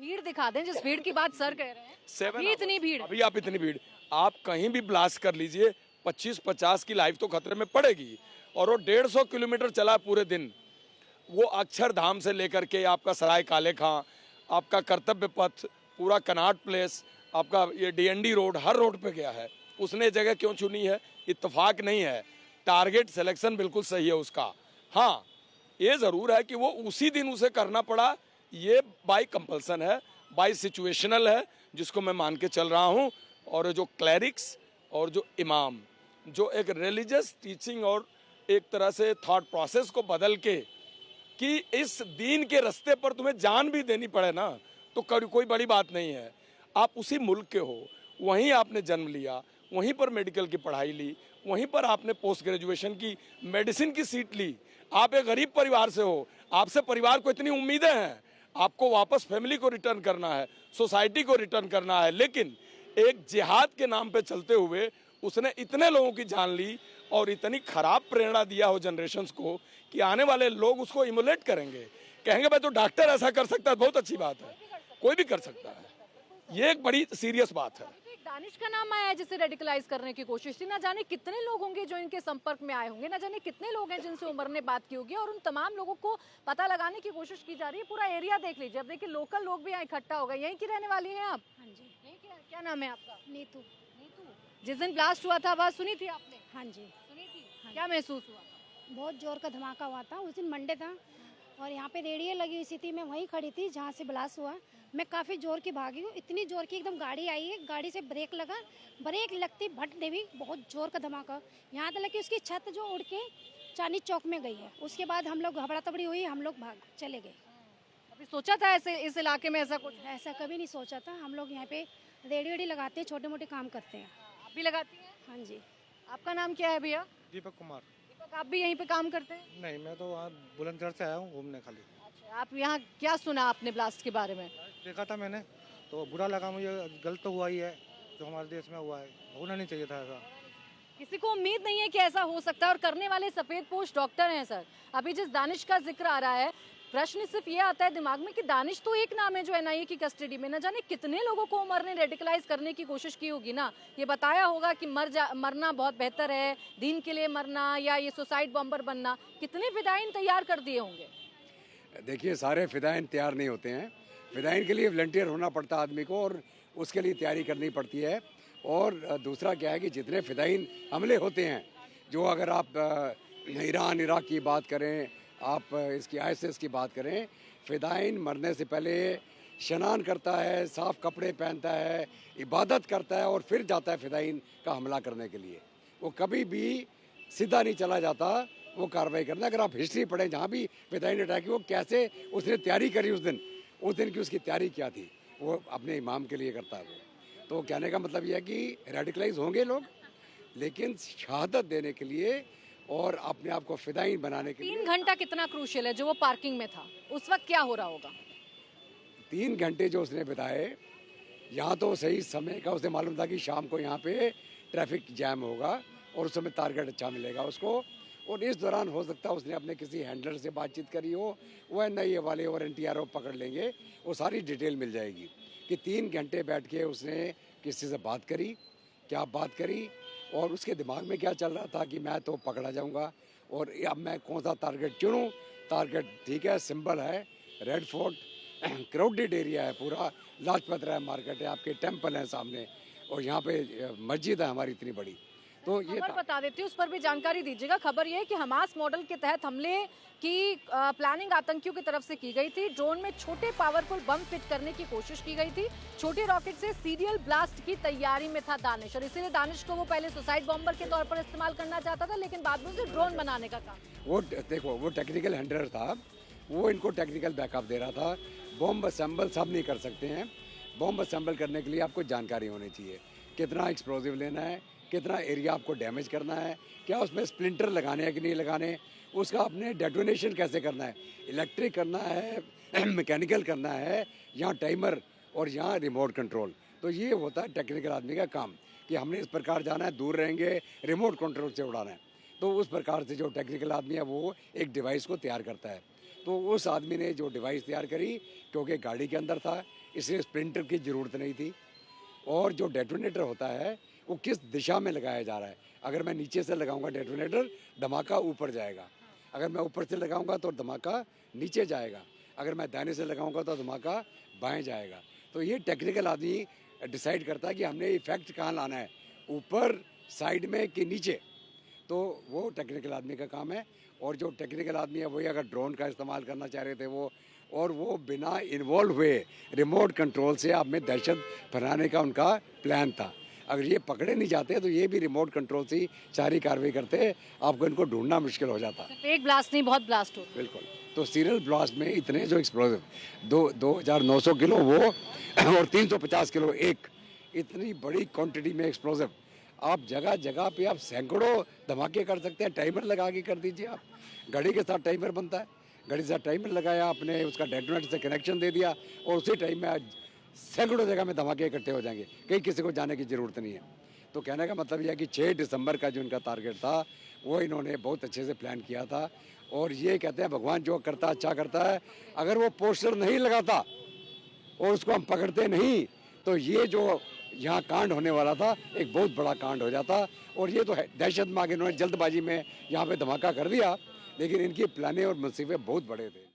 भीड़ दिखा दें, जिस भीड़ की बात सर कह रहे हैं, 7 अभी इतनी भीड़। अभी आप इतनी भीड़, आप कहीं भी ब्लास्ट कर लीजिए, 25-50 की लाइफ तो खतरे में पड़ेगी। और वो 150 किलोमीटर चला पूरे दिन। वो अक्षरधाम से लेकर के आपका सराय काले खां, आपका कर्तव्य पथ, पूरा कनॉट प्लेस, आपका ये डीएनडी रोड, हर रोड पे गया है। उसने जगह क्यों चुनी है? इत्तेफाक नहीं है, टारगेट सिलेक्शन बिल्कुल सही है उसका। हाँ, ये ज़रूर है कि वो उसी दिन उसे करना पड़ा, ये बाई कंपल्सन है, बाई सिचुएशनल है, जिसको मैं मान के चल रहा हूँ। और जो क्लैरिक्स और जो इमाम, जो एक रिलीजियस टीचिंग और एक तरह से थॉट प्रोसेस को बदल के कि इस दीन के रास्ते पर तुम्हें जान भी देनी पड़े ना, तो कोई बड़ी बात नहीं है। आप उसी मुल्क के हो, वहीं आपने जन्म लिया, वहीं पर मेडिकल की पढ़ाई ली, वहीं पर आपने पोस्ट ग्रेजुएशन की मेडिसिन की सीट ली। आप एक गरीब परिवार से हो, आपसे परिवार को इतनी उम्मीदें हैं, आपको वापस फैमिली को रिटर्न करना है, सोसाइटी को रिटर्न करना है। लेकिन एक जिहाद के नाम पे चलते हुए उसने इतने लोगों की जान ली और इतनी खराब प्रेरणा दिया हो जनरेशन्स को कि आने वाले लोग उसको इमुलेट करेंगे, कहेंगे भाई तो डॉक्टर ऐसा कर सकता है, बहुत अच्छी बात है, कोई भी कर सकता है। ये एक बड़ी सीरियस बात है। एक दानिश का नाम आया है जिसे रेडिकलाइज करने की कोशिश थी। ना जाने कितने लोग होंगे जो इनके संपर्क में आए होंगे, ना जाने कितने लोग हैं जिनसे उमर ने बात की होगी, और उन तमाम लोगों को पता लगाने की कोशिश की जा रही है। पूरा एरिया देख लीजिए, अब देखिए लोकल लोग भी यहाँ इकट्ठा हो गए। यहीं की रहने वाली हैं आप? हाँ जी। यहीं की, क्या नाम है आपका? नीतू। नीतू। जिस दिन ब्लास्ट हुआ था आवाज सुनी थी आपने? हाँ जी। सुनी थी। हाँ क्या महसूस हुआ? बहुत जोर का धमाका हुआ था, उस दिन मंडे था और यहाँ पे रेडियो लगी हुई थी। मैं वहीं खड़ी थी जहाँ से ब्लास्ट हुआ। मैं काफ़ी जोर की भागी हूँ, इतनी जोर की एकदम गाड़ी आई है, गाड़ी से ब्रेक लगा, ब्रेक लगती भट देवी, बहुत जोर का धमाका। यहाँ तक कि उसकी छत जो उड़ के चांदनी चौक में गई है। उसके बाद हम लोग घबरा तबड़ी हुई, हम लोग भाग चले गए। अभी सोचा था ऐसे इस इलाके में ऐसा कुछ? ऐसा कभी नहीं सोचा था। हम लोग यहाँ पे रेडियो वेडियो लगाते हैं, छोटे मोटे काम करते हैं। आप भी लगाती हैं? हाँ जी। आपका नाम क्या है भैया? दीपक कुमार। दीपक, आप भी यहीं पे काम करते हैं? नहीं, मैं तो वहाँ बुलंदशहर से आया हूँ घूमने खाली। अच्छा, आप यहाँ क्या सुना आपने ब्लास्ट के बारे में? देखा था मैंने, तो बुरा लगा मुझे। गलत तो हुआ ही है जो हमारे देश में हुआ है, होना नहीं चाहिए था ऐसा। किसी को उम्मीद नहीं है कि ऐसा हो सकता है, और करने वाले सफेद पोश डॉक्टर हैं सर। अभी जिस दानिश का जिक्र आ रहा है, प्रश्न सिर्फ ये आता है दिमाग में कि दानिश तो एक नाम है जो एनआईए की कस्टडी में, न जाने कितने लोगों को उमर ने रेडिकलाइज करने की कोशिश की होगी ना। ये बताया होगा कि मरना बहुत बेहतर है, दीन के लिए मरना या ये सुसाइड बॉम्बर बनना। कितने फिदाइन तैयार कर दिए होंगे? देखिए, सारे फिदाइन तैयार नहीं होते हैं। फिदाइन के लिए वॉलंटियर होना पड़ता है आदमी को, और उसके लिए तैयारी करनी पड़ती है। और दूसरा क्या है कि जितने फिदाइन हमले होते हैं, जो अगर आप ईरान इराक की बात करें, आप इसकी आईएसआईएस की बात करें, फिदाइन मरने से पहले स्नान करता है, साफ कपड़े पहनता है, इबादत करता है और फिर जाता है फिदाइन का हमला करने के लिए। वो कभी भी सीधा नहीं चला जाता वो कार्रवाई करना। अगर आप हिस्ट्री पढ़ें, जहाँ भी फिदाइन अटैक की, वो कैसे उसने तैयारी करी, उस दिन की उसकी तैयारी क्या थी, वो अपने इमाम के लिए करता है वो। तो कहने का मतलब यह है कि रेडिकलाइज होंगे लोग, लेकिन शहादत देने के लिए और अपने आप को फिदाइन बनाने के लिए। 3 घंटा कितना क्रूशियल है? जो वो पार्किंग में था उस वक्त क्या हो रहा होगा? 3 घंटे जो उसने बिताए यहाँ, तो सही समय का उसे मालूम था कि शाम को यहाँ पे ट्रैफिक जैम होगा और उस समय टारगेट अच्छा मिलेगा उसको। और इस दौरान हो सकता है उसने अपने किसी हैंडलर से बातचीत करी हो, वो एनआईए वाले और एनटीआरओ पकड़ लेंगे, वो सारी डिटेल मिल जाएगी कि 3 घंटे बैठ के उसने किसी से बात करी, क्या बात करी, और उसके दिमाग में क्या चल रहा था कि मैं तो पकड़ा जाऊंगा और अब मैं कौन सा टारगेट चुनूं। टारगेट ठीक है, सिंबल है रेड फोर्ट, क्राउडेड एरिया है, पूरा लाजपत राय मार्केट है, आपके टेम्पल हैं सामने, और यहाँ पे मस्जिद है हमारी इतनी बड़ी। तो ये खबर बता देती हूँ, उस पर भी जानकारी दीजिएगा। खबर ये है कि हमास मॉडल के तहत हमले की प्लानिंग आतंकियों की तरफ से की गई थी। ड्रोन में छोटे पावरफुल बम फिट करने की कोशिश की गई थी। छोटे रॉकेट से सीरियल ब्लास्ट की तैयारी में था दानिश, और इसीलिए दानिश को वो पहले सुसाइड बॉम्बर के तौर पर इस्तेमाल करना चाहता था, लेकिन बाद में उसे ड्रोन बनाने का काम। वो देखो, वो टेक्निकल हैंडलर था, वो इनको टेक्निकल बैकअप दे रहा था। बॉम्ब असेंबल सब नहीं कर सकते हैं। बॉम्ब असेंबल करने के लिए आपको जानकारी होनी चाहिए, कितना एक्सप्लोजिव लेना है, कितना एरिया आपको डैमेज करना है, क्या उसमें स्प्लिंटर लगाने हैं कि नहीं लगाने, उसका अपने डेटोनेशन कैसे करना है, इलेक्ट्रिक करना है, मैकेनिकल करना है, यहाँ टाइमर और यहाँ रिमोट कंट्रोल। तो ये होता है टेक्निकल आदमी का काम कि हमने इस प्रकार जाना है, दूर रहेंगे, रिमोट कंट्रोल से उड़ाना है। तो उस प्रकार से जो टेक्निकल आदमी है वो एक डिवाइस को तैयार करता है। तो उस आदमी ने जो डिवाइस तैयार करी, क्योंकि गाड़ी के अंदर था, इसलिए स्प्रिंटर की ज़रूरत नहीं थी। और जो डेटोनेटर होता है वो किस दिशा में लगाया जा रहा है। अगर मैं नीचे से लगाऊंगा डेटोनेटर, धमाका ऊपर जाएगा। अगर मैं ऊपर से लगाऊंगा तो धमाका नीचे जाएगा। अगर मैं दाहिने से लगाऊंगा तो धमाका बाएं जाएगा। तो ये टेक्निकल आदमी डिसाइड करता है कि हमने इफेक्ट कहाँ लाना है, ऊपर, साइड में कि नीचे। तो वो टेक्निकल आदमी का काम है। और जो टेक्निकल आदमी है वही अगर ड्रोन का इस्तेमाल करना चाह रहे थे वो, और वो बिना इन्वॉल्व हुए रिमोट कंट्रोल से आप में दहशत फैलाने का उनका प्लान था। अगर ये पकड़े नहीं जाते तो ये भी रिमोट कंट्रोल से ही सारी कार्रवाई करते, आपको इनको ढूंढना मुश्किल हो जाता। सिर्फ एक ब्लास्ट नहीं, बहुत ब्लास्ट हो। बिल्कुल। तो सीरियल ब्लास्ट में इतने जो एक्सप्लोजिव 2900 किलो वो और 350 किलो एक, इतनी बड़ी क्वांटिटी में एक्सप्लोजिव आप जगह जगह पे आप सैकड़ों धमाके कर सकते हैं। टाइमर लगा के कर दीजिए आप, घड़ी के साथ टाइमर बनता है, घड़ी के साथ टाइमर लगाया आपने, उसका डेटोनेटर से कनेक्शन दे दिया और उसी टाइम में आज सैकड़ों जगह में धमाके इकट्ठे हो जाएंगे, कहीं किसी को जाने की ज़रूरत नहीं है। तो कहने का मतलब यह है कि 6 दिसंबर का जो इनका टारगेट था वो इन्होंने बहुत अच्छे से प्लान किया था। और ये कहते हैं भगवान जो करता है अच्छा करता है। अगर वो पोस्टर नहीं लगाता और उसको हम पकड़ते नहीं तो ये जो यहाँ कांड होने वाला था एक बहुत बड़ा कांड हो जाता। और ये तो है दहशत में आगे इन्होंने जल्दबाजी में यहाँ पे धमाका कर दिया, लेकिन इनकी प्लानिंग और मुसीबत बहुत बड़े थे।